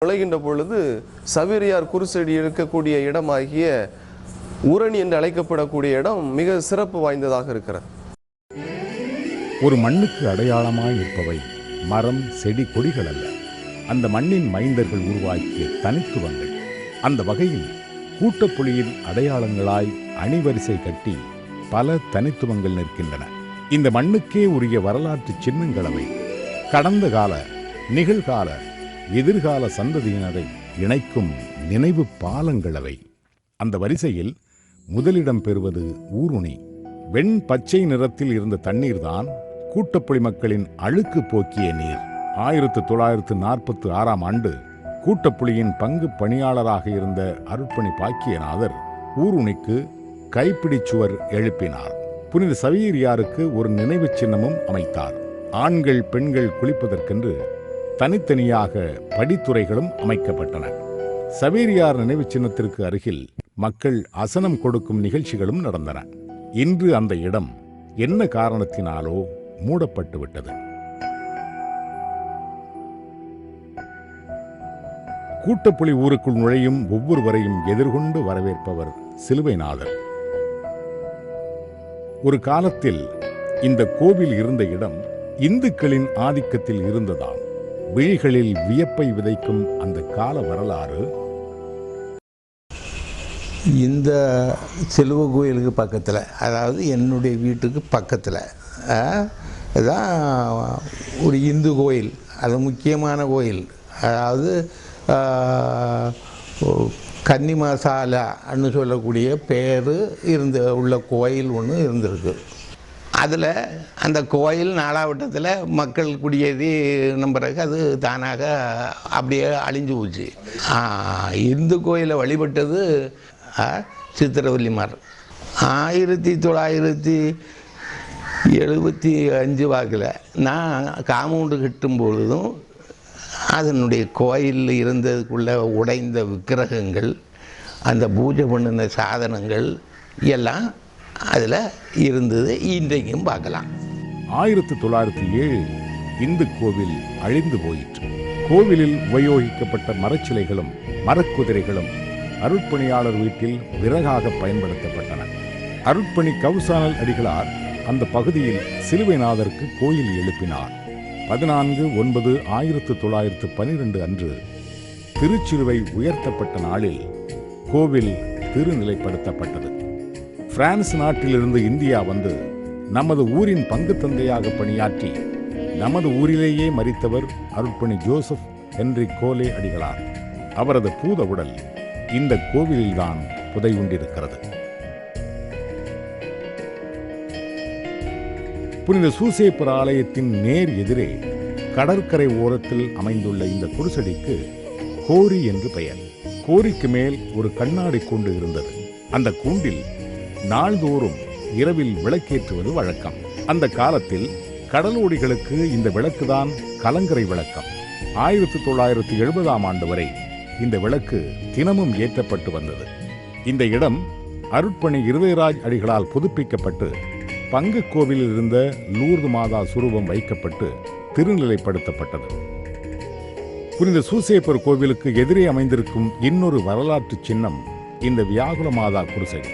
நுழைகின்ற பொழுது சவேரியார் குருசடி இருக்கக்கூடிய இடமாகிய ஊரணி என்று அழைக்கப்படக்கூடிய இடம் மிக சிறப்பு வாய்ந்ததாக இருக்கிறது. ஒரு மண்ணுக்கு அடையாளமாய் இருப்பவை மரம், செடி, கொடிகள் அல்ல, அந்த மண்ணின் மைந்தர்கள் உருவாக்கிய தனித்துவங்கள். அந்த வகையில் கூட்டப்புலியின் அடையாளங்களாய் அணிவரிசை கட்டி பல தனித்துவங்கள் நிற்கின்றன. இந்த மண்ணுக்கே உரிய வரலாற்று சின்னங்களவை கடந்த கால, நிகழ்கால, எதிர்கால சந்ததியினரை இணைக்கும் நினைவு பாலங்களவை. அந்த வரிசையில் முதலிடம் பெறுவது ஊருணி. வெண் பச்சை நிறத்தில் இருந்த தண்ணீர்தான் கூட்டப்புலி மக்களின் அழுக்கு போக்கிய நீர். 1946ஆம் ஆண்டு கூட்டப்புலியின் பங்கு பணியாளராக இருந்த அருட்பணி பாக்கியநாதர் ஊருணிக்கு கைப்பிடிச்சுவர் எழுப்பினார். புனித சவேரியாருக்கு ஒரு நினைவு சின்னமும் அமைத்தார். ஆண்கள், பெண்கள் குளிப்பதற்கென்று தனித்தனியாக படித்துறைகளும் அமைக்கப்பட்டன. சவேரியார் நினைவு சின்னத்திற்கு அருகில் மக்கள் அசனம் கொடுக்கும் நிகழ்ச்சிகளும் நடந்தன. இன்று அந்த இடம் என்ன காரணத்தினாலோ மூடப்பட்டு விட்டது. கூட்டப்புலி ஊருக்குள் நுழையும் ஒவ்வொருவரையும் எதிர்கொண்டு வரவேற்பவர் சிலுவைநாதர். ஒரு காலத்தில் இந்த கோவில் இருந்த இடம் இந்துக்களின் ஆதிக்கத்தில் இருந்ததாம். விழிகளில் வியப்பை விதைக்கும் அந்த கால வரலாறு இந்த சிலுவை கோயிலுக்கு பக்கத்தில், அதாவது என்னுடைய வீட்டுக்கு பக்கத்தில் தான் ஒரு இந்து கோயில். அது முக்கியமான கோயில். அதாவது கன்னிமாசாலான்னு சொல்லக்கூடிய பேர் உள்ள கோயில் ஒன்று இருந்திருக்கு. அதில் அந்த கோயில் நாலாவட்டத்தில் மக்கள் குடியேறி பிறகு அது தானாக அப்படியே அழிஞ்சு போச்சு. இந்து கோயிலை வழிபட்டது சித்திரவல்லிமார். 1975 வாக்கில் நான் காம்பவுண்டு கட்டும் பொழுதும் அதனுடைய கோயிலில் இருந்ததுக்குள்ள உடைந்த விக்கிரகங்கள், அந்த பூஜை பண்ணின சாதனங்கள் எல்லாம் அதில் இருந்தது. இன்றைக்கும் பார்க்கலாம். 1907 இந்து கோவில் அழிந்து போயிற்று. கோவிலில் உபயோகிக்கப்பட்ட மரச்சிலைகளும் மரக்குதிரைகளும் அருட்பணியாளர் வீட்டில் விறகாக பயன்படுத்தப்பட்டன. அருட்பணி கவுசானல் அடிகளார் அந்த பகுதியில் சிலுவைநாதருக்கு கோயில் எழுப்பினார். 14/9/1912 அன்று திருச்சிலுவை உயர்த்தப்பட்ட நாளில் கோவில் திருநிலைப்படுத்தப்பட்டது. பிரான்ஸ் நாட்டிலிருந்து இந்தியா வந்து நமது ஊரின் பங்கு தந்தையாக பணியாற்றி நமது ஊரிலேயே மரித்தவர் அருட்பணி ஜோசப் ஹென்றி கோலே அடிகளார். அவரது பூத உடல் இந்த கோவிலில்தான் புதையுண்டிருக்கிறது. புனித சூசேப்பர் ஆலயத்தின் நேர் எதிரே கடற்கரை ஓரத்தில் அமைந்துள்ள இந்த குருசடிக்கு கோரி என்று பெயர். கோரிக்கு மேல் ஒரு கண்ணாடி கூண்டு இருந்தது. அந்த கூண்டில் நாள்தோறும் இரவில் விளக்கேற்றுவது வழக்கம். அந்த காலத்தில் கடலோடிகளுக்கு இந்த விளக்குதான் கலங்கரை விளக்கம். 1970ஆம் ஆண்டு வரை இந்த விளக்கு தினமும் ஏற்றப்பட்டு வந்தது. இந்த இடம் அருட்பணி இருதயராஜ் அடிகளால் புதுப்பிக்கப்பட்டு பங்கு கோவிலில் இருந்த லூர்து மாதா சுரூபம் வைக்கப்பட்டு திருநிலைப்படுத்தப்பட்டது. புனித சூசேப்பர் கோவிலுக்கு எதிரே அமைந்திருக்கும் இன்னொரு வரலாற்று சின்னம் இந்த வியாகுல மாதா குருசடி.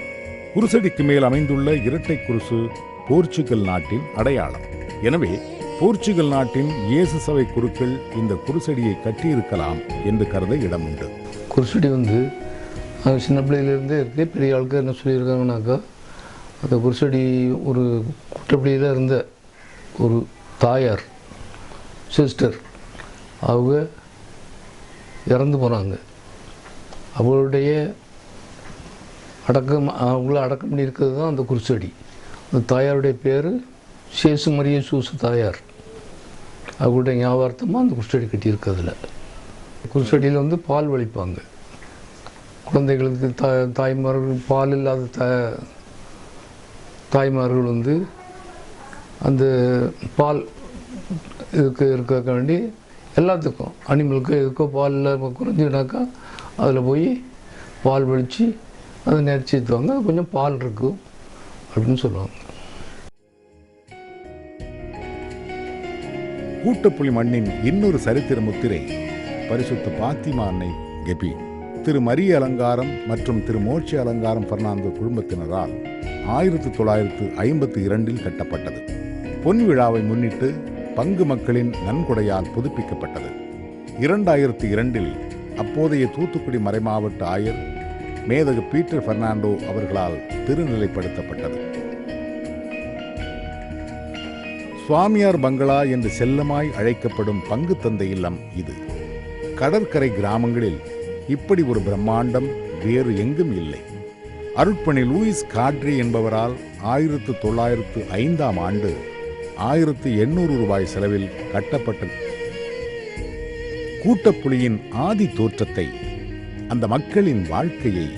குருசடிக்கு மேல் அமைந்துள்ள இரட்டை குருசு போர்ச்சுகல் நாட்டின் அடையாளம். எனவே போர்ச்சுகல் நாட்டின் இயேசு சபை குருக்கள் இந்த குருசடியை கட்டியிருக்கலாம் என்று கருத இடம் உண்டு. குருசடி சின்ன பிள்ளையிலேருந்தே இருக்கு. பெரிய ஆளுக்கு என்ன சொல்லியிருக்காங்கனாக்கா, அந்த குருசடி ஒரு குற்றப்படியில் இருந்த ஒரு தாயார், சிஸ்டர், அவங்க இறந்து போனாங்க. அவளுடைய அவங்கள அடக்கம் பண்ணியிருக்கிறது தான் அந்த குருசடி. அந்த தாயாருடைய பேர் சேசு மரிய சூசு தாயார். அவங்களுடைய ஞாபகார்த்தமாக அந்த குருசடி கட்டியிருக்கிறதுல. குருசடியில் பால் வலிப்பாங்க குழந்தைகளுக்கு. தாய்மார்கள், பால் இல்லாத தாய்மார்கள் அந்த பால் இருக்க வேண்டி எல்லாத்துக்கும், அனிமலுக்கு எதுக்கோ பால் குறைஞ்சினாக்கா அதில் போய் பால் வலித்து அதை நேர்ச்சித்துவாங்க. கொஞ்சம் பால் இருக்கும் அப்படின்னு சொல்லுவாங்க. கூட்டப்புலி மண்ணின் இன்னொரு சரித்திர முத்திரை பரிசுத்த பாத்திமா அன்னை கெபி. திரு மரிய அலங்காரம் மற்றும் திரு மோட்ச அலங்காரம் பெர்னாண்டோ குடும்பத்தினரால் 1952 கட்டப்பட்டது. பொன் விழாவை முன்னிட்டு பங்கு மக்களின் நன்கொடையால் புதுப்பிக்கப்பட்டது. 2002 அப்போதைய தூத்துக்குடி மறைமாவட்ட ஆயர் மேதகு பீட்டர் பெர்னாண்டோ அவர்களால் திருநிலைப்படுத்தப்பட்டது. சுவாமியார் பங்களா என்று செல்லமாய் அழைக்கப்படும் பங்கு தந்தை இல்லம் இது. கடற்கரை கிராமங்களில் இப்படி ஒரு பிரம்மாண்டம் வேறு எங்கும் இல்லை. அருட்பணி லூயிஸ் காட்ரி என்பவரால் 1905ஆம் ஆண்டு 1800 ரூபாய் செலவில் கட்டப்பட்ட கூட்டப்புலியின் ஆதி தோற்றத்தை, அந்த மக்களின் வாழ்க்கையை,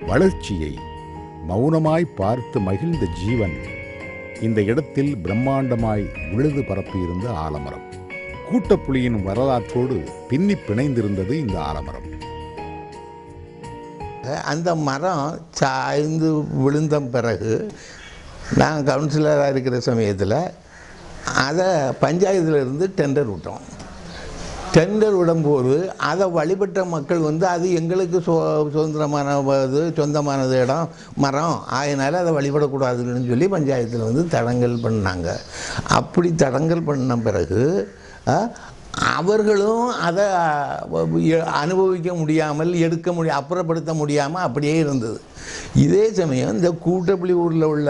வளர்ச்சியை மௌனமாய் பார்த்து மகிழ்ந்த ஜீவன் இந்த இடத்தில் பிரம்மாண்டமாய் விழுது பரப்பியிருந்த ஆலமரம். கூட்டப்புலியின் வரலாற்றோடு பின்னி பிணைந்திருந்தது இந்த ஆலமரம். அந்த மரம் சாய்ந்து விழுந்த பிறகு நாங்கள் கவுன்சிலராக இருக்கிற சமயத்தில் அதை பஞ்சாயத்திலிருந்து டெண்டர் விட்டோம். டெண்டர் விடும்போது அதை வழிபட்ட மக்கள் அது எங்களுக்கு சொந்தமானது இடம் மரம், அதனால் அதை வழிபடக்கூடாதுன்னு சொல்லி பஞ்சாயத்தில் தடங்கல் பண்ணாங்க. அப்படி தடங்கல் பண்ண பிறகு அவர்களும் அதை அனுபவிக்க முடியாமல் அப்புறப்படுத்த முடியாமல் அப்படியே இருந்தது. இதே சமயம் இந்த கூட்டப்புலி ஊரில் உள்ள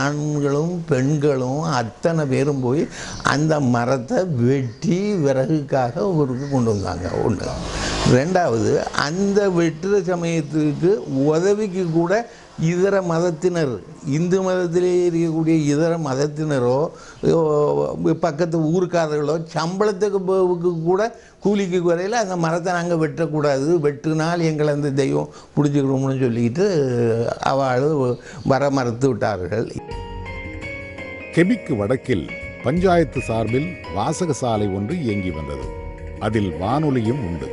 ஆண்களும் பெண்களும் அத்தனை பேரும் போய் அந்த மரத்தை வெட்டி விறகுக்காக ஊருக்கு கொண்டு வந்தாங்க. ஒன்று. ரெண்டாவது, அந்த வெட்டுற சமயத்துக்கு உதவிக்கு கூட இதர மதத்தினர், இந்து மதத்திலே இருக்கக்கூடிய இதர மதத்தினரோ பக்கத்து ஊருக்காரர்களோ சம்பளத்துக்கு கூட கூலிக்கு குறையில் அந்த மரத்தை நாங்கள் வெட்டக்கூடாது, வெட்டினால் எங்களை அந்த தெய்வம் பிடிச்சிக்கிறோம்னு சொல்லிட்டு அவள் வர மறுத்து விட்டார்கள். கெபிக்கு வடக்கில் பஞ்சாயத்து சார்பில் வாசக சாலை ஒன்று இயங்கி வந்தது. அதில் வானொலியும் உண்டு.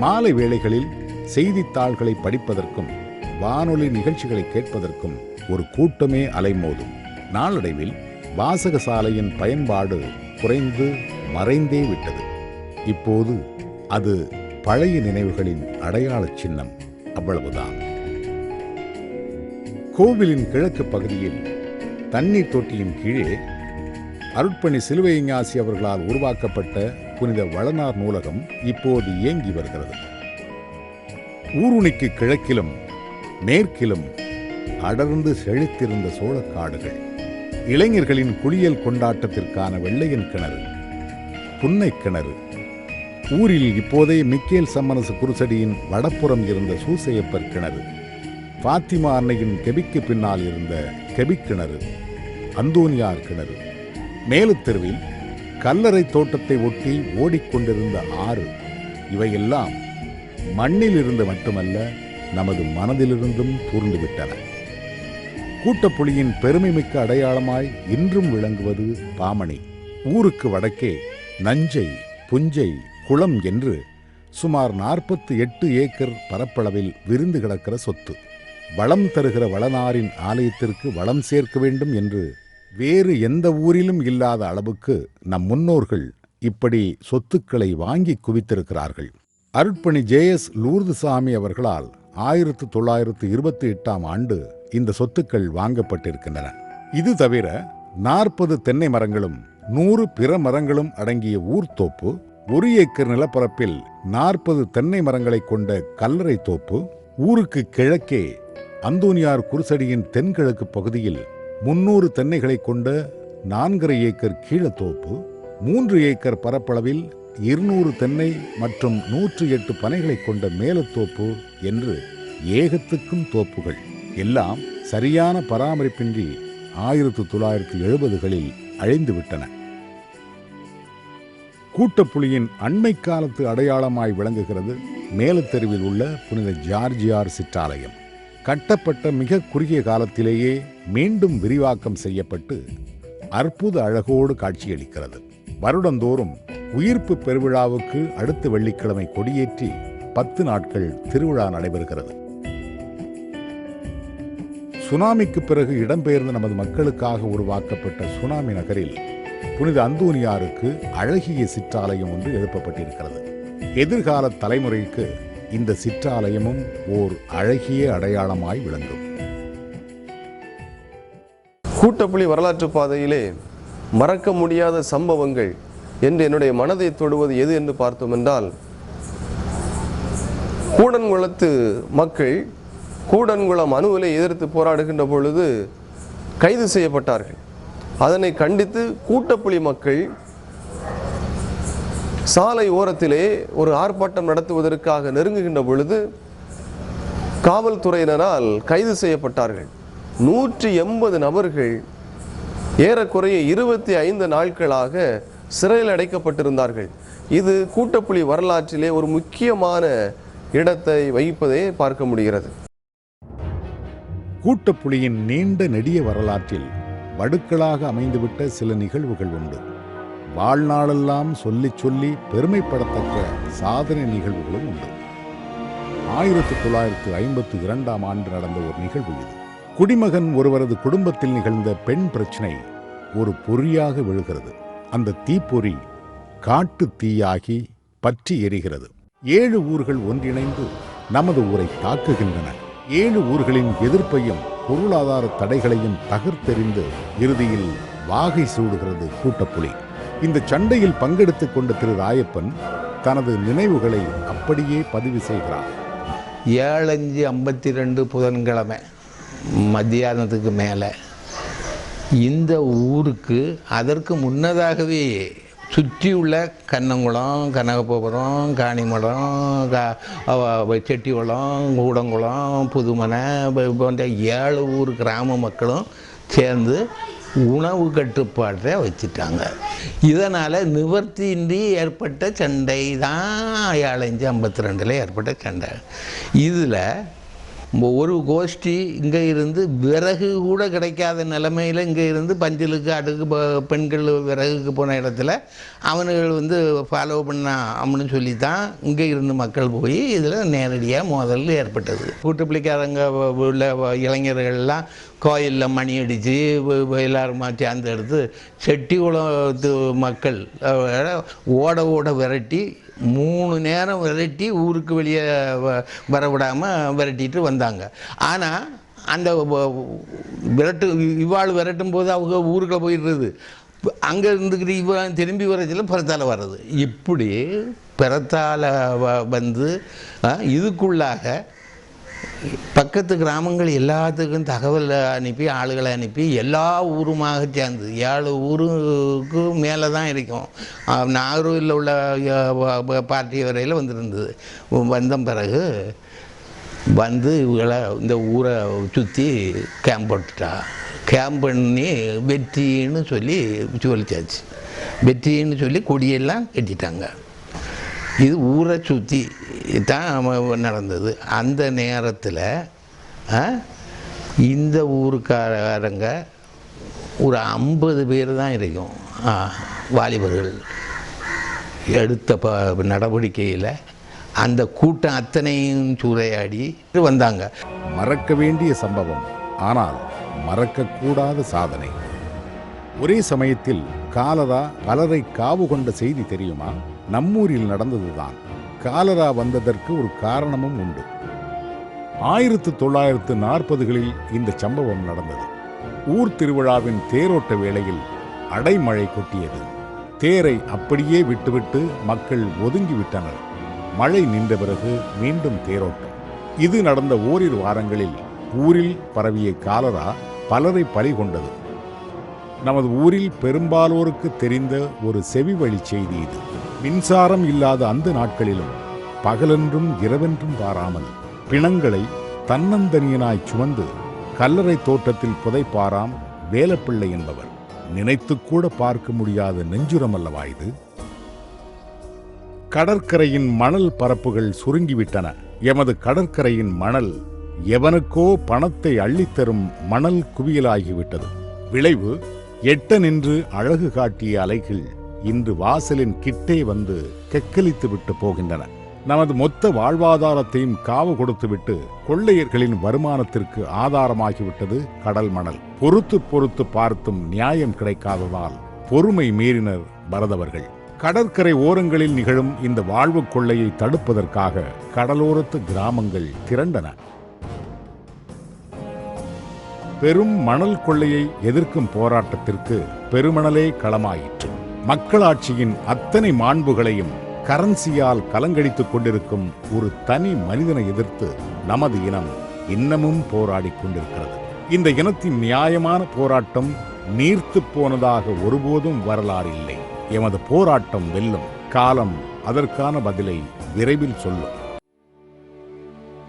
மாலை வேளைகளில் செய்தித்தாள்களை படிப்பதற்கும் வானொலி நிகழ்ச்சிகளை கேட்பதற்கும் ஒரு கூட்டமே அலைமோதும். நாளடைவில் வாசக சாலையின் பயன்பாடு குறைந்து மறைந்தே விட்டது. இப்போது அது பழைய நினைவுகளின் அடையாள சின்னம், அவ்வளவுதான். கோவிலின் கிழக்கு பகுதியில் தண்ணீர் தொட்டியின் கீழே அருட்பணி சிலுவை ஞாசி அவர்களால் உருவாக்கப்பட்ட புனித வளனார் நூலகம் இப்போது இயங்கி வருகிறது. ஊருணிக்கு கிழக்கிலும் மேற்கிலும் அடர்ந்து செழித்திருந்த சோளக்காடுகள், இளைஞர்களின் குளியல் கொண்டாட்டத்திற்கான வெள்ளையன் கிணறு, புன்னை கிணறு, ஊரில் இப்போதைய மிக்கேல் சம்மனசு குருசடியின் வடப்புறம் இருந்த சூசையப்பர் கிணறு, பாத்திமா அன்னையின் கெபிக்கு பின்னால் இருந்த கெபிக் கிணறு, அந்தோனியார் கிணறு, மேலுத்தெருவில் கல்லறை தோட்டத்தை ஒட்டி ஓடிக்கொண்டிருந்த ஆறு, இவையெல்லாம் மண்ணில் இருந்து மட்டுமல்ல, நமது மனதிலிருந்தும் தூர்ந்துவிட்டன. கூட்டப்புலியின் பெருமைமிக்க அடையாளமாய் இன்றும் விளங்குவது பாமணி. ஊருக்கு வடக்கே நஞ்சை, புஞ்சை, குளம் என்று சுமார் 48 ஏக்கர் பரப்பளவில் விரிந்து கிடக்கிற சொத்து. வளம் தருகிற வளனாரின் ஆலயத்திற்கு வளம் சேர்க்க வேண்டும் என்று வேறு எந்த ஊரிலும் இல்லாத அளவுக்கு நம் முன்னோர்கள் இப்படி சொத்துக்களை வாங்கி குவித்திருக்கிறார்கள். அருட்பணி ஜே.எஸ். லூர்துசாமி அவர்களால் 1928ஆம் ஆண்டு இந்த சொத்துக்கள் வாங்கப்பட்டிருக்கின்றன. இது தவிர 40 தென்னை மரங்களும் 100 பிற மரங்களும் அடங்கிய ஊர்த்தோப்பு, 1 ஏக்கர் நிலப்பரப்பில் 40 தென்னை மரங்களை கொண்ட கல்லறை தோப்பு, ஊருக்கு கிழக்கே அந்தோனியார் குருசடியின் தென்கிழக்கு பகுதியில் 300 தென்னைகளை கொண்ட 4½ ஏக்கர் கீழத்தோப்பு, 3 ஏக்கர் பரப்பளவில் 200 தென்னை மற்றும் 108 பனைகளை கொண்ட மேலத்தோப்பு என்று ஏகத்துக்கும் தோப்புகள் எல்லாம் சரியான பராமரிப்பின்றி 1970களில் அழிந்துவிட்டன. கூட்டப்புலியின் அண்மை காலத்து அடையாளமாய் விளங்குகிறது மேலத்தெருவில் உள்ள புனித ஜார்ஜியார் சிற்றாலயம். கட்டப்பட்ட மிக குறுகிய காலத்திலேயே மீண்டும் விரிவாக்கம் செய்யப்பட்டு அற்புத அழகோடு காட்சியளிக்கிறது. வருடந்தோறும் உயிர்ப்பு பெருவிழாவுக்கு அடுத்த வெள்ளிக்கிழமை கொடியேற்றி 10 நாட்கள் திருவிழா நடைபெறுகிறது. சுனாமிக்கு பிறகு இடம்பெயர்ந்த நமது மக்களுக்காக உருவாக்கப்பட்ட சுனாமி நகரில் புனித அந்தோனியாருக்கு அழகிய சிற்றாலயம் ஒன்று எழுப்பப்பட்டிருக்கிறது. எதிர்கால தலைமுறைக்கு இந்த சிற்றாலயமும் ஓர் அழகிய அடையாளமாய் விளங்கும். கூட்டப்புலி வரலாற்று பாதையிலே மறக்க முடியாத சம்பவங்கள் என்று என்னுடைய மனதை தொடுவது எது என்று பார்த்தோம் என்றால், கூடன்குளத்து மக்கள் கூடன்குளம் அணுவிலை எதிர்த்து போராடுகின்ற பொழுது கைது செய்யப்பட்டார்கள். அதனை கண்டித்து கூட்டப்புலி மக்கள் சாலை ஓரத்திலே ஒரு ஆர்ப்பாட்டம் நடத்துவதற்காக நெருங்குகின்ற பொழுது காவல்துறையினரால் கைது செய்யப்பட்டார்கள். 180 நபர்கள் ஏறக்குறைய 25 நாட்களாக சிறையில் அடைக்கப்பட்டிருந்தார்கள். இது கூட்டப்புலி வரலாற்றிலே ஒரு முக்கியமான இடத்தை வகிப்பதை பார்க்க முடிகிறது. கூட்டப்புலியின் நீண்ட நெடிய வரலாற்றில் வடுக்களாக அமைந்துவிட்ட சில நிகழ்வுகள் உண்டு. வாழ்நாளெல்லாம் சொல்லி சொல்லி பெருமைப்படத்தக்க சாதனை நிகழ்வுகளும் உண்டு. 1952ஆம் ஆண்டு நடந்த ஒரு நிகழ்வு இது. குடிமகன் ஒருவரது குடும்பத்தில் நிகழ்ந்த பெண் பிரச்சனை ஒரு பொறியாக விழுகிறது. அந்த தீப்பொறி காட்டு தீயாகி பற்றி எரிகிறது. 7 ஊர்கள் ஒன்றிணைந்து நமது ஊரை தாக்குகின்றன. 7 ஊர்களின் எதிர்ப்பையும் பொருளாதார தடைகளையும் தகர்த்தெறிந்து இறுதியில் வாகை சூடுகிறது கூட்டப்புலி. இந்த சண்டையில் பங்கெடுத்துக் கொண்ட திரு ராயப்பன் தனது நினைவுகளை அப்படியே பதிவு செய்கிறார். 7/5/52 புதன்கிழமை மத்தியானத்துக்கு மேலே இந்த ஊருக்கு அதற்கு முன்னதாகவே சுற்றியுள்ள கண்ணங்குளம், கனகபுரம், காணிமடம், செட்டிகுளம், கூடங்குளம், புதுமனை போன்ற 7 ஊர் கிராம மக்களும் சேர்ந்து உணவு கட்டுப்பாட்டை வச்சுட்டாங்க. இதனால் நிவர்த்தியின்றி ஏற்பட்ட சண்டை தான் 7/5/52 ஏற்பட்ட சண்டை. இதில் ஒரு கோஷ்டி இங்கே இருந்து விறகு கூட கிடைக்காத நிலைமையில் இங்கே இருந்து பஞ்சலுக்கு அடுக்கு பெண்கள் விறகுக்கு போன இடத்துல அவனுகள் ஃபாலோ பண்ண அப்படின்னு சொல்லி தான் இங்கே இருந்து மக்கள் போய் இதில் நேரடியாக மோதல் ஏற்பட்டது. கூட்டுப்பிள்ளைக்காரங்க உள்ள இளைஞர்கள்லாம் கோயிலில் மணி அடித்து எல்லாரும் சேர்ந்து எடுத்து செட்டிகுளத்து மக்கள் ஓட விரட்டி 3 நேரம் விரட்டி ஊருக்கு வெளியே வரவிடாமல் விரட்டிட்டு வந்தாங்க. ஆனால் அந்த விரட்டும் போது அவங்க ஊருக்குள்ள போயிடுறது, அங்கே இருந்துக்கிட்டு இவன் திரும்பி வரச்சில் பிறத்தால் வர்றது. இப்படி பிறத்தால் வந்து இதுக்குள்ளாக பக்கத்து கிராமங்கள் எல்லாத்துக்கும் தகவல் அனுப்பி ஆளுகளை அனுப்பி எல்லா ஊருமாக சேர்ந்து 7 ஊருக்கு மேலே தான் இருக்கும். நாகர்கோவிலில் உள்ள பார்ட்டி வரையில் வந்துருந்தது. வந்த பிறகு இவங்களை இந்த ஊரை சுற்றி கேம்ப் போட்டுட்டா. கேம்ப் பண்ணி வெற்றின்னு சொல்லி சொல்லிச்சாச்சு. வெற்றின்னு சொல்லி கொடியெல்லாம் கட்டிட்டாங்க. இது ஊரை சுற்றி தான் நடந்தது. அந்த நேரத்தில் இந்த ஊருக்காரங்க ஒரு 50 பேர் தான் இருக்கும். வாலிபர்கள் எடுத்த நடவடிக்கையில் அந்த கூட்டம் அத்தனையும் சூறையாடி வந்தாங்க. மறக்க வேண்டிய சம்பவம், ஆனால் மறக்கக்கூடாத சாதனை. ஒரே சமயத்தில் காலரா பலரை காவு கொண்ட செய்தி தெரியுமா? நம்மூரில் நடந்ததுதான். காலரா வந்ததற்கு ஒரு காரணமும் உண்டு. 1940களில் இந்த சம்பவம் நடந்தது. ஊர் திருவிழாவின் தேரோட்ட வேளையில் அடைமழை கொட்டியது. தேரை அப்படியே விட்டுவிட்டு மக்கள் ஒதுங்கிவிட்டனர். மழை நின்ற பிறகு மீண்டும் தேரோட்டம். இது நடந்த ஓரிரு வாரங்களில் ஊரில் பரவிய காலரா பலரை பலி கொண்டது. நமது ஊரில் பெரும்பாலோருக்கு தெரிந்த ஒரு செவிவழி செய்தி இது. மின்சாரம் இல்லாத அந்த நாட்களிலும் பகலென்றும் இரவென்றும் பாராமல் பிணங்களை தன்னந்தனியனாய் சுமந்து கல்லறை தோட்டத்தில் புதைப்பாராம் வேலப்பிள்ளை என்பவர். நினைத்துக்கூட பார்க்க முடியாத நெஞ்சுரம் அல்லவா இது? கடற்கரையின் மணல் பரப்புகள் சுருங்கிவிட்டன. எமது கடற்கரையின் மணல் எவனுக்கோ பணத்தை அள்ளித்தரும் மணல் குவியலாகிவிட்டது. விளைவு, எட்ட நின்று அழகு காட்டிய அலைகள் இன்று வாசலின் கிட்டே வந்து கெக்கலித்து விட்டு போகின்றன. நமது மொத்த வாழ்வாதாரத்தையும் காவு கொடுத்துவிட்டு கொள்ளையர்களின் வருமானத்திற்கு ஆதாரமாகிவிட்டது கடல் மணல். பொறுத்து பார்த்தும் நியாயம் கிடைக்காததால் பொறுமை மீறினர் பரதவர்கள். கடற்கரை ஓரங்களில் நிகழும் இந்த வாழ்வு கொள்ளையை தடுப்பதற்காக கடலோரத்து கிராமங்கள் திரண்டன. பெரும் மணல் கொள்ளையை எதிர்க்கும் போராட்டத்திற்கு பெருமணலே களமாயிற்று. மக்களாட்சியின் அத்தனை மாண்புகளையும் கரன்சியால் கலங்கடித்துக் கொண்டிருக்கும் ஒரு தனி மனிதனை எதிர்த்து நமது இனம் இன்னமும் போராடிக் கொண்டிருக்கிறது. இந்த இனத்தின் நியாயமான போராட்டம் நீர்த்து போனதாக ஒருபோதும் வரலாறு இல்லை. எமது போராட்டம் வெல்லும். காலம் அதற்கான பதிலை விரைவில் சொல்லும்.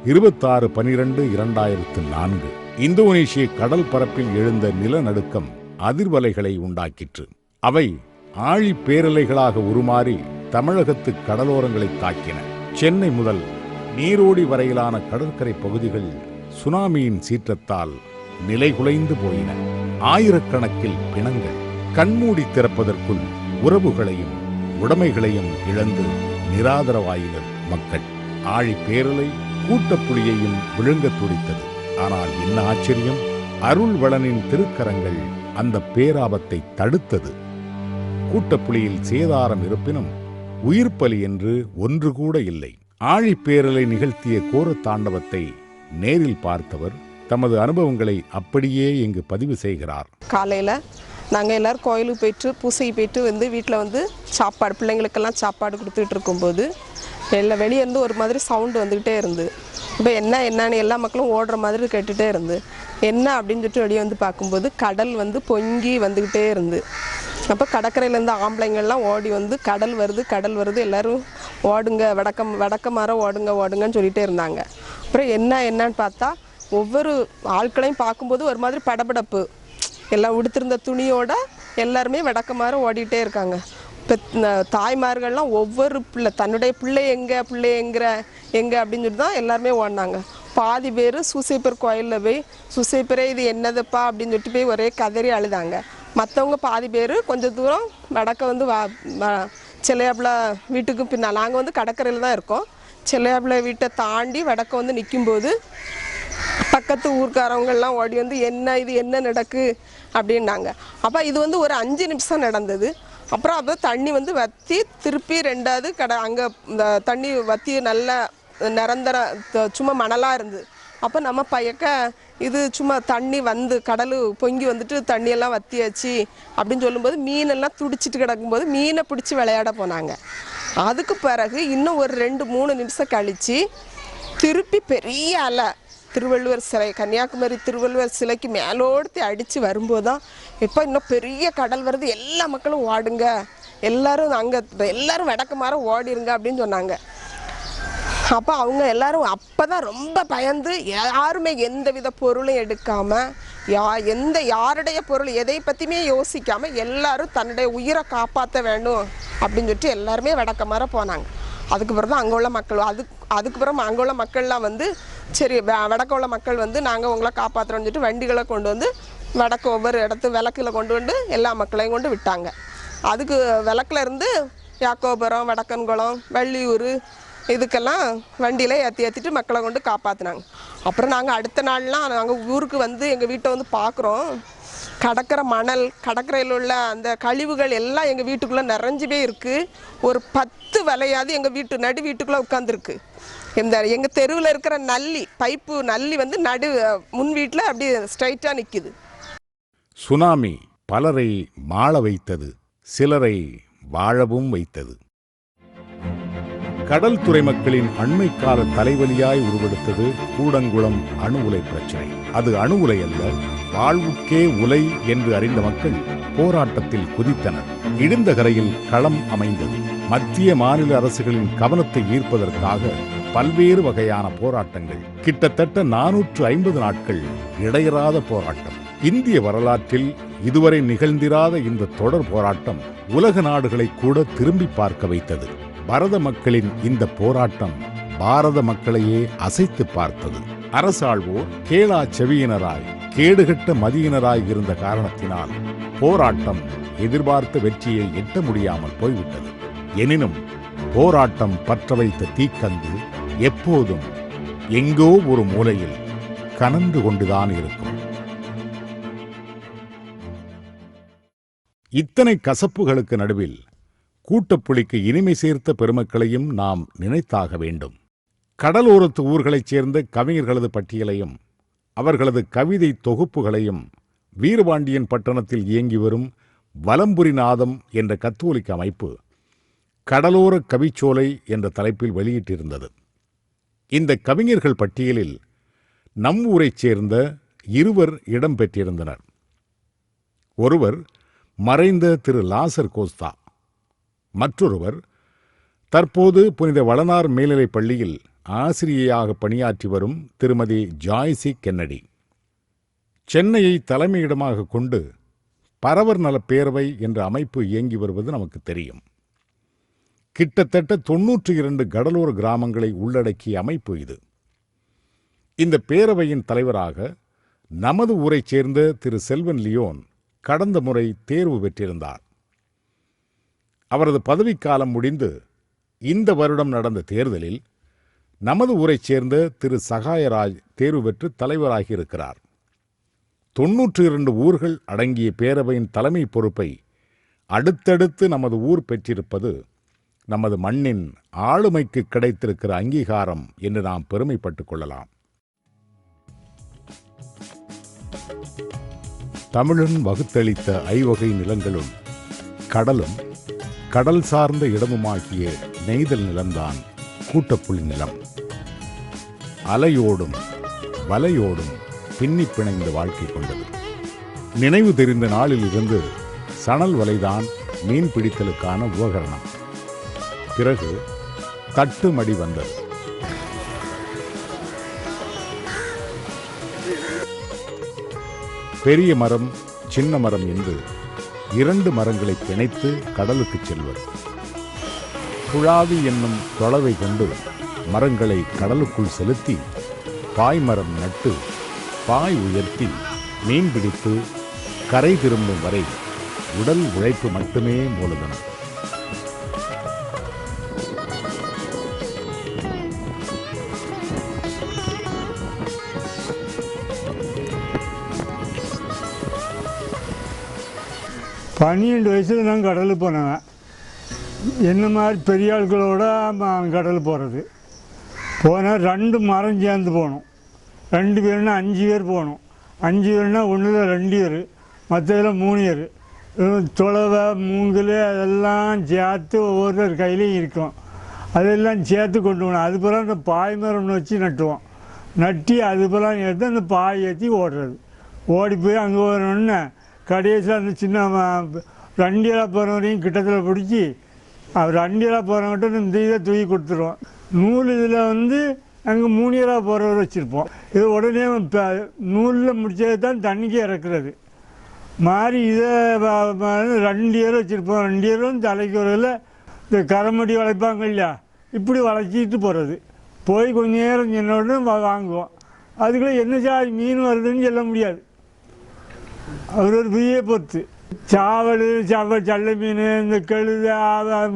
26/12/2004 இந்தோனேஷிய கடல் பரப்பில் எழுந்த நிலநடுக்கம் அதிர்வலைகளை உண்டாக்கிற்று. அவை ஆழி பேரலைகளாக உருமாறி தமிழகத்து கடலோரங்களை தாக்கின. சென்னை முதல் நீரோடி வரையிலான கடற்கரை பகுதிகள் சுனாமியின் சீற்றத்தால் நிலைகுலைந்து போயின. ஆயிரக்கணக்கில் பிணங்கள். கண்மூடி திறப்பதற்குள் உறவுகளையும் உடைமைகளையும் இழந்து நிராதரவாயினர் மக்கள். ஆழி பேரலை கூட்டப்புலியையும் விழுங்க துடித்தது. ஆனால் என்ன ஆச்சரியம்! அருள்வளனின் திருக்கரங்கள் அந்த பேராபத்தை தடுத்தது. கூட்டப்புலியில் சேதாரம் இருப்பினும் உயிர்ப்பலி என்று ஒன்று கூட இல்லை. ஆழிப்பேரலை நிகழ்த்திய கோர தாண்டவத்தை நேரில் பார்த்தவர் தமது அனுபவங்களை அப்படியே இங்கு பதிவு செய்கிறார். காலையில் நாங்கள் எல்லோரும் கோயிலுக்கு போயிட்டு பூசைக்கு போயிட்டு வந்து வீட்டில் வந்து சாப்பாடு பிள்ளைங்களுக்கெல்லாம் சாப்பாடு கொடுத்துட்டு இருக்கும்போது எல்லாம் வெளியே இருந்து ஒரு மாதிரி சவுண்டு வந்துக்கிட்டே இருந்து இப்போ என்னன்னு எல்லா மக்களும் ஓடுற மாதிரி கேட்டுகிட்டே இருந்து என்ன அப்படின்னு சொல்லிட்டு வெளியே வந்து பார்க்கும்போது கடல் வந்து பொங்கி வந்துக்கிட்டே இருந்து அப்போ கடற்கரையிலேருந்து ஆம்பளைங்கள்லாம் ஓடி வந்து கடல் வருது எல்லோரும் ஓடுங்க வடக்கமாற ஓடுங்கன்னு சொல்லிகிட்டே இருந்தாங்க. அப்புறம் என்னன்னு பார்த்தா ஒவ்வொரு ஆட்களையும் பார்க்கும்போது ஒரு மாதிரி படபடப்பு. எல்லாம் உடுத்திருந்த துணியோட எல்லாருமே வடக்கமாற ஓடிட்டே இருக்காங்க. இப்போ தாய்மார்கள்லாம் ஒவ்வொரு தன்னுடைய பிள்ளை எங்கே அப்படின்னு சொல்லிட்டு தான் எல்லாருமே ஓடினாங்க. பாதி பேர் சூசைப்பர் கோயிலில் போய் சூசைப்பரே இது என்னதுப்பா அப்படின்னு சொல்லிட்டு போய் ஒரே கதறி அழுதாங்க. மற்றவங்க பாதி பேர் கொஞ்சம் தூரம் வடக்க வந்து செல்லையாப்பிள்ள வீட்டுக்கு பின்னால் நாங்கள் வந்து கடற்கரையில் தான் இருக்கோம். செல்லையாப்பிள்ள வீட்டை தாண்டி வடக்க வந்து நிற்கும்போது பக்கத்து ஊர்க்காரவங்கெல்லாம் ஓடி வந்து இது என்ன நடக்கு அப்படின்னாங்க. அப்போ இது வந்து ஒரு 5 நிமிஷம் நடந்தது. அப்புறம் அப்போ தண்ணி வந்து வற்றி திருப்பி ரெண்டாவது அங்கே இந்த தண்ணி வற்றி நல்லா நிரந்தர சும்மா மணலாக இருந்தது. அப்போ நம்ம பயக்க இது சும்மா தண்ணி வந்து கடல் பொங்கி வந்துட்டு தண்ணியெல்லாம் வற்றியாச்சு அப்படின்னு சொல்லும்போது மீனெல்லாம் துடிச்சிட்டு கிடக்கும்போது மீனை பிடிச்சி விளையாட போனாங்க. அதுக்கு பிறகு இன்னும் ஒரு 2-3 நிமிஷம் கழித்து திருப்பி பெரிய அலை திருவள்ளுவர் சிலை கன்னியாகுமரி திருவள்ளுவர் சிலைக்கு மேலோடுத்தி அடித்து வரும்போது தான் இப்போ இன்னும் பெரிய கடல் வருது, எல்லா மக்களும் ஓடுங்க, எல்லாரும் வடக்கமாற ஓடிருங்க அப்படின்னு சொன்னாங்க. அப்போ அவங்க எல்லாரும் அப்போ தான் ரொம்ப பயந்து யாருமே எந்த வித பொருளும் எடுக்காமல் யாருடைய பொருள் எதை பற்றியுமே யோசிக்காமல் எல்லாரும் தன்னுடைய உயிரை காப்பாற்ற வேண்டும் அப்படின்னு சொல்லிட்டு எல்லாருமே வடக்கமாற போனாங்க. அதுக்கப்புறம் தான் அங்கே உள்ள மக்கள் அதுக்கப்புறம் அங்கே உள்ள மக்கள்லாம் வந்து சரி வடக்க உள்ள மக்கள் வந்து நாங்கள் உங்களை காப்பாற்றுறோன்னு சொல்லிட்டு வண்டிகளை கொண்டு வந்து வடக்கு ஒவ்வொரு இடத்து விளக்கில் கொண்டு வந்து எல்லா மக்களையும் கொண்டு விட்டாங்க. அதுக்கு விளக்கில் இருந்து யாக்கோபுரம், வடக்கன்குளம், வள்ளியூர் இதுக்கெல்லாம் வண்டியில் ஏற்றிட்டு மக்களை கொண்டு காப்பாற்றினாங்க. அப்புறம் நாங்கள் அடுத்த நாள்லாம் நாங்கள் ஊருக்கு வந்து எங்கள் வீட்டை வந்து பார்க்குறோம். மணல் கடற்கரையில் உள்ள அந்த கழிவுகள் எல்லாம் எங்கள் வீட்டுக்குள்ளே நிறைஞ்சிவே இருக்குது. ஒரு 10 வலையாவது எங்கள் நடு வீட்டுக்குள்ளே உட்காந்துருக்கு. எங்கள் தெருவில் இருக்கிற பைப்பு நல்லி வந்து முன் வீட்டில் அப்படி ஸ்ட்ரைட்டாக நிற்கிது. சுனாமி பலரை மாள வைத்தது, சிலரை வாழவும் வைத்தது. கடல் துறை மக்களின் அண்மை கால தலைவலியாய் உருவெடுத்தது கூடங்குளம் அணு உலை பிரச்சனை. அது அணு உலை அல்ல, வாழ்வுக்கே உலை என்று அறிந்த மக்கள் போராட்டத்தில் குதித்தனர். இடிந்த கரையில் களம் அமைந்தது. மத்திய மாநில அரசுகளின் கவனத்தை ஈர்ப்பதற்காக பல்வேறு வகையான போராட்டங்கள். கிட்டத்தட்ட 450 நாட்கள் இடையறாத போராட்டம். இந்திய வரலாற்றில் இதுவரை நிகழ்ந்திராத இந்த தொடர் போராட்டம் உலக நாடுகளை கூட திரும்பி பார்க்க வைத்தது. பரத மக்களின் இந்த போராட்டம் பாரத மக்களையே அசைத்து பார்த்தது. அரசாள்வோர் கேளா செவியினராய் கேடுகட்ட மதியினராய் இருந்த காரணத்தினால் போராட்டம் எதிர்பார்த்த வெற்றியை எட்ட முடியாமல் போய்விட்டது. எனினும் போராட்டம் பற்ற வைத்த தீக்கந்து எப்போதும் எங்கோ ஒரு மூலையில் கனந்து கொண்டுதான் இருக்கும். இத்தனை கசப்புகளுக்கு நடுவில் கூட்டப்புளிக்கு இனிமை சேர்த்த பெருமக்களையும் நாம் நினைத்தாக வேண்டும். கடலோரத்து ஊர்களைச் சேர்ந்த கவிஞர்களது பட்டியலையும் அவர்களது கவிதை தொகுப்புகளையும் வீரபாண்டியன் பட்டணத்தில் இயங்கி வரும் வலம்புரிநாதம் என்ற கத்தோலிக்க அமைப்பு கடலோர கவிச்சோலை என்ற தலைப்பில் வெளியிட்டிருந்தது. இந்த கவிஞர்கள் பட்டியலில் நம் ஊரைச் சேர்ந்த இருவர் இடம்பெற்றிருந்தனர். ஒருவர் மறைந்த திரு லாசர் கோஸ்தா, மற்றொருவர் தற்போது புனித வளனார் மேல்நிலைப் பள்ளியில் ஆசிரியையாக பணியாற்றி வரும் திருமதி ஜாய்சி கென்னடி. சென்னையை தலைமையிடமாக கொண்டு பறவர் நலப் பேரவை என்ற அமைப்பு இயங்கி வருவது நமக்கு தெரியும். கிட்டத்தட்ட 92 கடலோர கிராமங்களை உள்ளடக்கிய அமைப்பு இது. இந்த பேரவையின் தலைவராக நமது ஊரைச் சேர்ந்த திரு செல்வன் லியோன் கடந்த முறை தேர்வு பெற்றிருந்தார். அவரது பதவிக்காலம் முடிந்து இந்த வருடம் நடந்த தேர்தலில் நமது ஊரைச் சேர்ந்த திரு சகாயராஜ் தேர்வு பெற்று தலைவராகியிருக்கிறார். 92 ஊர்கள் அடங்கிய பேரவையின் தலைமை பொறுப்பை அடுத்தடுத்து நமது ஊர் பெற்றிருப்பது நமது மண்ணின் ஆளுமைக்கு கிடைத்திருக்கிற அங்கீகாரம் என்று நாம் பெருமைப்பட்டுக் கொள்ளலாம். தமிழன் வகுத்தளித்த ஐவகை நிலங்களுள் கடலும் கடல் சார்ந்த இடமுமாகிய நெய்தல் நிலம்தான் கூட்டப்புலி நிலம். அலையோடும் வலையோடும் பின்னி பிணைந்த வாழ்க்கை கொண்டது. நினைவு தெரிந்த நாளில் இருந்து சணல் வலைதான் மீன் பிடித்தலுக்கான உபகரணம். பிறகு தட்டுமடி வந்தது. பெரிய மரம் சின்ன மரம் என்று 2 மரங்களை பிணைத்து கடலுக்கு செல்வது. குழாவி என்னும் தொலைவை கொண்டு மரங்களை கடலுக்குள் செலுத்தி பாய்மரம் நட்டு பாய் உயர்த்தி மீன் பிடித்து கரை திரும்பும் வரை உடல் உழைப்பு மட்டுமே மூலதனம். பன்னிரெண்டு வயசில் நான் கடலுக்கு போனேன். என்ன மாதிரி பெரிய ஆட்களோட கடல் போகிறது. போனால் 2 மரம் சேர்ந்து போகணும். 2 பேர்னா 5 பேர் போகணும். 5 பேர்னா ஒன்றில் 2 பேர், மற்றதில் 3 பேர். தொலைவை மூங்கில் அதெல்லாம் சேர்த்து ஒவ்வொருத்தர் கையிலையும் இருக்கும். அதெல்லாம் சேர்த்து கொண்டு போகணும். அது போல் அந்த பாய் மரம்னு வச்சு நட்டுவோம். நட்டி அது போல் எடுத்து அந்த பாய் ஏற்றி ஓடுறது. ஓடி போய் அங்கே வரணுன்னு கடைசியில் அந்த சின்ன ரண்டியலாக போகிறவரையும் கிட்டத்தில் பிடிச்சி ரண்டியலாக போகிறவங்கிட்ட இந்த இதை தூக்கி கொடுத்துருவோம். நூல் இதில் அங்கே 3 இயலாக போகிறவர் வச்சுருப்போம். இது உடனே நூலில் முடிச்சது தான் தண்ணிக்கு இறக்குறது மாதிரி. இதை 2 இயர் வச்சுருப்போம். 2 இயரும் தலைக்கு வரல இந்த கரமடி வளைப்பாங்க இல்லையா, இப்படி வளைச்சிட்டு போகிறது. போய் கொஞ்ச நேரம் சின்ன உடனே வாங்குவோம். அதுக்குள்ளே என்ன சாதி மீன் வருதுன்னு சொல்ல முடியாது. அவர் ஒரு பிரியை பொறுத்து சாவல் சல்லை மீன், இந்த கெழுது,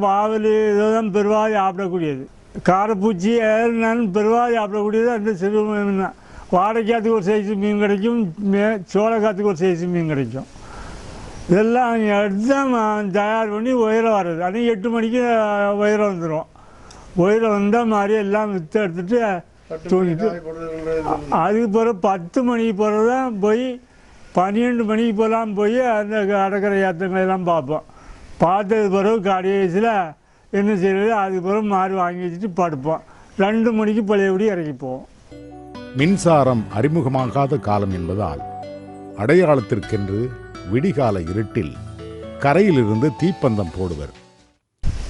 வாவல் இதெல்லாம் பெருவாதி சாப்பிடக்கூடியது. காரப்பூச்சி ஏறினாலும் பெருவாதி சாப்பிடக்கூடியது அந்த சிறு மீன் தான். வாழைக்காத்துக்கு ஒரு சைஸு மீன் கிடைக்கும், சோளக்காத்துக்கு ஒரு சைஸு மீன் கிடைக்கும். இதெல்லாம் எடுத்து தான் தயார் பண்ணி உயரம் வர்றது. அன்றைக்கி 8 மணிக்கு உயரம் வந்துடும். உயரம் வந்தால் மாதிரி எல்லாம் விற்று எடுத்துட்டு தூங்கிட்டு அதுக்கு பிறகு 10 மணிக்கு பிறகு தான் போய் 12 மணிக்கு போகலாம் போய் அந்த கடற்கரை ஏற்றங்களெல்லாம் பார்ப்போம். பார்த்தது பிறகு கடைசியில் என்ன செய்யறது, அதுக்கு பிறகு மாறி வாங்கி வச்சுட்டு படுப்போம். 2 மணிக்கு பழையபடி இறக்கிப்போம். மின்சாரம் அறிமுகமாகாத காலம் என்பதால் அடையாளத்திற்கென்று விடிகால இருட்டில் கரையிலிருந்து தீப்பந்தம் போடுவர்.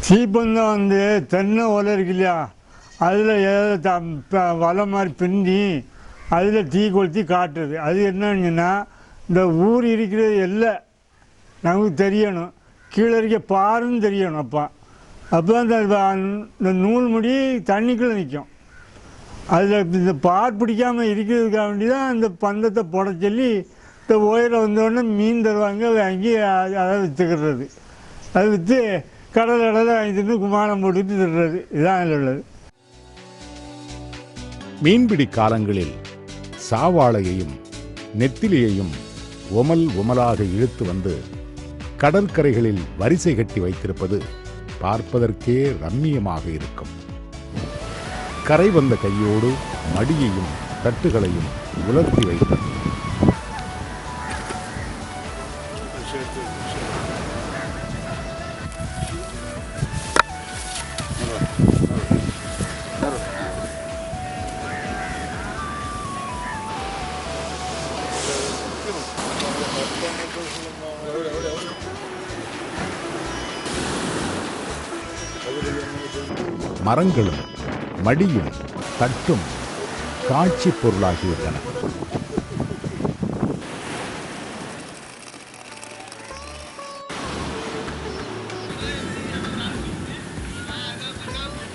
தீப்பந்தம் தென்னை ஓலை இருக்கு இல்லையா, அதில் வலை மாதிரி பின்னி அதில் தீ கொளுத்தி காட்டுறது. அது என்னன்னா இந்த ஊர் இருக்கிறது எல்லாம் நமக்கு தெரியணும், கீழே இருக்க பாருன்னு தெரியணும். அப்போ அந்த நூல் முடி தண்ணிக்குள்ளே நிற்கும். அதில் இந்த பார் பிடிக்காமல் இருக்கிறதுக்காக வேண்டி தான் அந்த பந்தத்தை போட சொல்லி இந்த உயரம் வந்தோடனே மீன் தருவாங்க, வாங்கி அதை விற்றுக்கிறது. அதை விற்று கடலை வாங்கிட்டு குமாரம் போட்டுட்டு தர்றது. இதுதான் அதில் உள்ளது. மீன்பிடி காலங்களில் சாவாழையையும் நெத்திலியையும் ஒமலாக இழுத்து வந்து கடற்கரைகளில் வரிசை கட்டி வைத்திருப்பது பார்ப்பதற்கே ரம்மியமாக இருக்கும். கரை வந்த கையோடு மடியையும் தட்டுகளையும் உலர்த்தி வைத்தது. மரங்களும் மடியும் தட்டும் காட்சி பொருளாகிவிட்டன.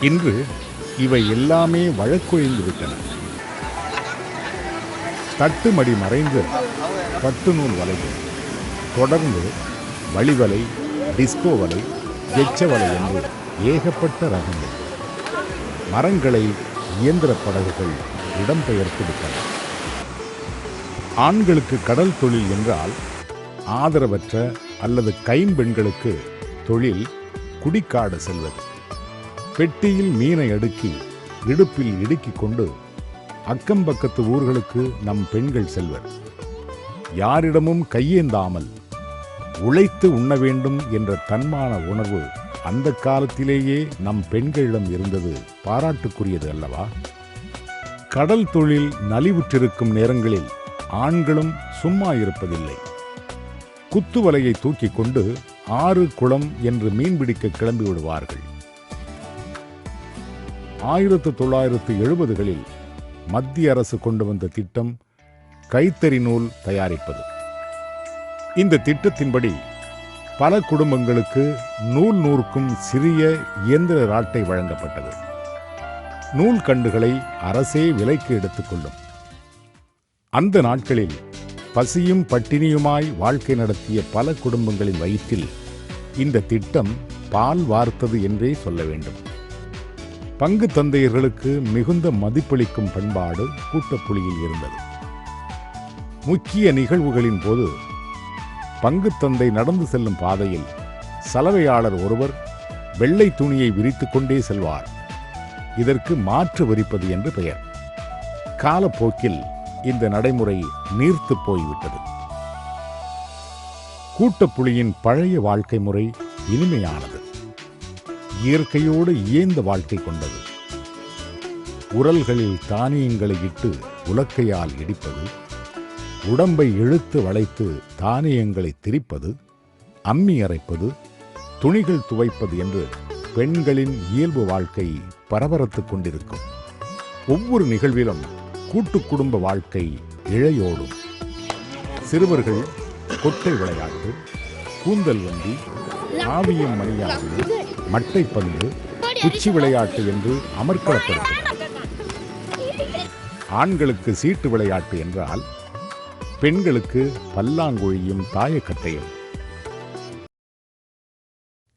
இன்று இவை எல்லாமே வழக்கொழிந்து விட்டன. தட்டுமடி மறைந்து பட்டு நூல் வலைகள், தொடர்ந்து வழிவலை, டிஸ்கோ வலை, எச்ச வலை என்று ஏகப்பட்ட ரகங்கள். மரங்களை இயந்திர படகுகள் இடம்பெயர்த்து விட்டன. ஆண்களுக்கு கடல் தொழில் என்றால் ஆதரவற்ற அல்லது கைம்பெண்களுக்கு தொழில் குடிக்காடு செல்வது. பெட்டியில் மீனை அடுக்கி இடுப்பில் இடுக்கிக் கொண்டு அக்கம்பக்கத்து ஊர்களுக்கு நம் பெண்கள் செல்வர். யாரிடமும் கையேந்தாமல் உழைத்து உண்ண வேண்டும் என்ற தன்மான உணர்வு அந்த காலத்திலேயே நம் பெண்களிடம் இருந்தது பாராட்டுக்குரியது அல்லவா? கடல் தொழில் நலிவுற்றிருக்கும் நேரங்களில் ஆண்களும் சும்மா இருப்பதில்லை. குத்துவலையை தூக்கி கொண்டு ஆறு குளம் என்று மீன்பிடிக்க கிளம்பி விடுவார்கள். 1970களில் மத்திய அரசு கொண்டு வந்த திட்டம் கைத்தறி நூல் தயாரிப்பது. இந்த திட்டத்தின்படி பல குடும்பங்களுக்கு நூல் நூற்கும் சிறிய இயந்திர ராட்டை வழங்கப்பட்டது. நூல் கண்டுகளை அரசே விலைக்கு எடுத்துக்கொள்ளும். அந்த நாட்களில் பசியும் பட்டினியுமாய் வாழ்க்கை நடத்திய பல குடும்பங்களின் வயிற்றில் இந்த திட்டம் பால் வார்த்தது என்றே சொல்ல வேண்டும். பங்கு தந்தையர்களுக்கு மிகுந்த மதிப்பளிக்கும் பண்பாடு கூட்டப்புலியில் இருந்தது. முக்கிய நிகழ்வுகளின் போது பங்குத்தந்தை நடந்து செல்லும் பாதையில் சலவையாளர் ஒருவர் வெள்ளை துணியை விரித்து கொண்டே செல்வார். இதற்கு மாற்று விரிப்பது என்று பெயர். காலப்போக்கில் இந்த நடைமுறை நீர்த்து போய்விட்டது. கூட்டப்புலியின் பழைய வாழ்க்கை முறை இனிமையானது, இயற்கையோடு இயைந்த வாழ்க்கை கொண்டது. உரல்களில் தானியங்களை இட்டு உலக்கையால் இடிப்பது, உடம்பை இழுத்து வளைத்து தானியங்களை திரிப்பது, அம்மி அரைப்பது, துணிகள் துவைப்பது என்று பெண்களின் இயல்பு வாழ்க்கை பரபரத்துக் கொண்டிருக்கும். ஒவ்வொரு நிகழ்விலும் கூட்டு குடும்ப வாழ்க்கை இழையோடும். சிறுவர்கள் கொட்டை விளையாட்டு, கூந்தல் வண்டி, ஆவியம் மணியாடு, மட்டைப்பந்து, குச்சி விளையாட்டு என்று அமர்க்களப்படுத்தும். ஆண்களுக்கு சீட்டு விளையாட்டு என்றால் பெண்களுக்கு பல்லாங்குழியும் தாயக்கட்டையும்.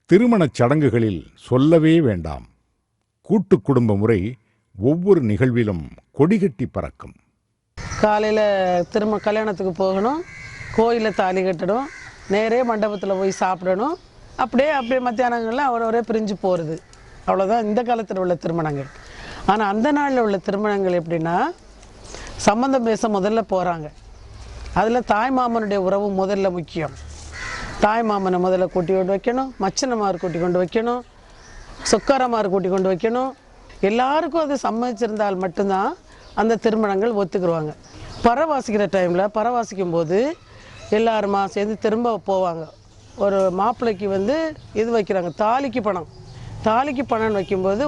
திருமணச் சடங்குகளில் சொல்லவே வேண்டாம். கூட்டு குடும்ப முறை ஒவ்வொரு நிகழ்விலும் கொடிகட்டி பறக்கும். காலையில் கல்யாணத்துக்கு போகணும், கோயிலில் தாலி கட்டணும், நேரே மண்டபத்தில் போய் சாப்பிடணும். அப்படியே மத்தியானங்களில் ஒரே பிரிஞ்சு போகிறது. அவ்வளோதான் இந்த காலத்தில் உள்ள திருமணங்கள். ஆனால் அந்த நாளில் உள்ள திருமணங்கள் எப்படின்னா, சம்மந்தம் பேச முதல்ல போகிறாங்க. அதில் தாய் மாமனுடைய உறவு முதல்ல முக்கியம். தாய் மாமனை முதல்ல கூட்டி கொண்டு வைக்கணும், மச்சனமார் கூட்டி கொண்டு வைக்கணும், சொக்காரமார் கூட்டி கொண்டு வைக்கணும். எல்லாருக்கும் அது சம்மதிச்சிருந்தால் மட்டும்தான் அந்த திருமணங்கள் ஒத்துக்குருவாங்க. பறவாசிக்கிற டைமில் பறவாசிக்கும் போது எல்லாருமா சேர்ந்து திரும்ப போவாங்க. ஒரு மாப்பிள்ளைக்கு இது வைக்கிறாங்க, தாலிக்கு பணம் வைக்கும்போது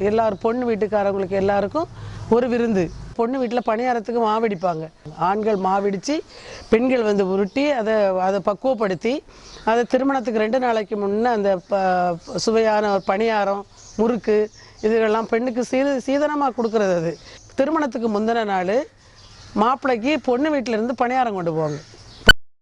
எல்லாரும் பொண்ணு வீட்டுக்காரவங்களுக்கு எல்லாருக்கும் ஒரு விருந்து. பொண்ணு வீட்டில் பணியாரத்துக்கு மாவிடிப்பாங்க. ஆண்கள் மாவிடித்து பெண்கள் உருட்டி அதை பக்குவப்படுத்தி அதை திருமணத்துக்கு 2 நாளைக்கு முன்னே அந்த சுவையான பணியாரம், முறுக்கு இதுகள்லாம் பெண்ணுக்கு சீதனமாக கொடுக்குறது. அது திருமணத்துக்கு முந்தின நாள் மாப்பிள்ளைக்கு பொண்ணு வீட்டிலேருந்து பணியாரம் கொண்டு போவாங்க.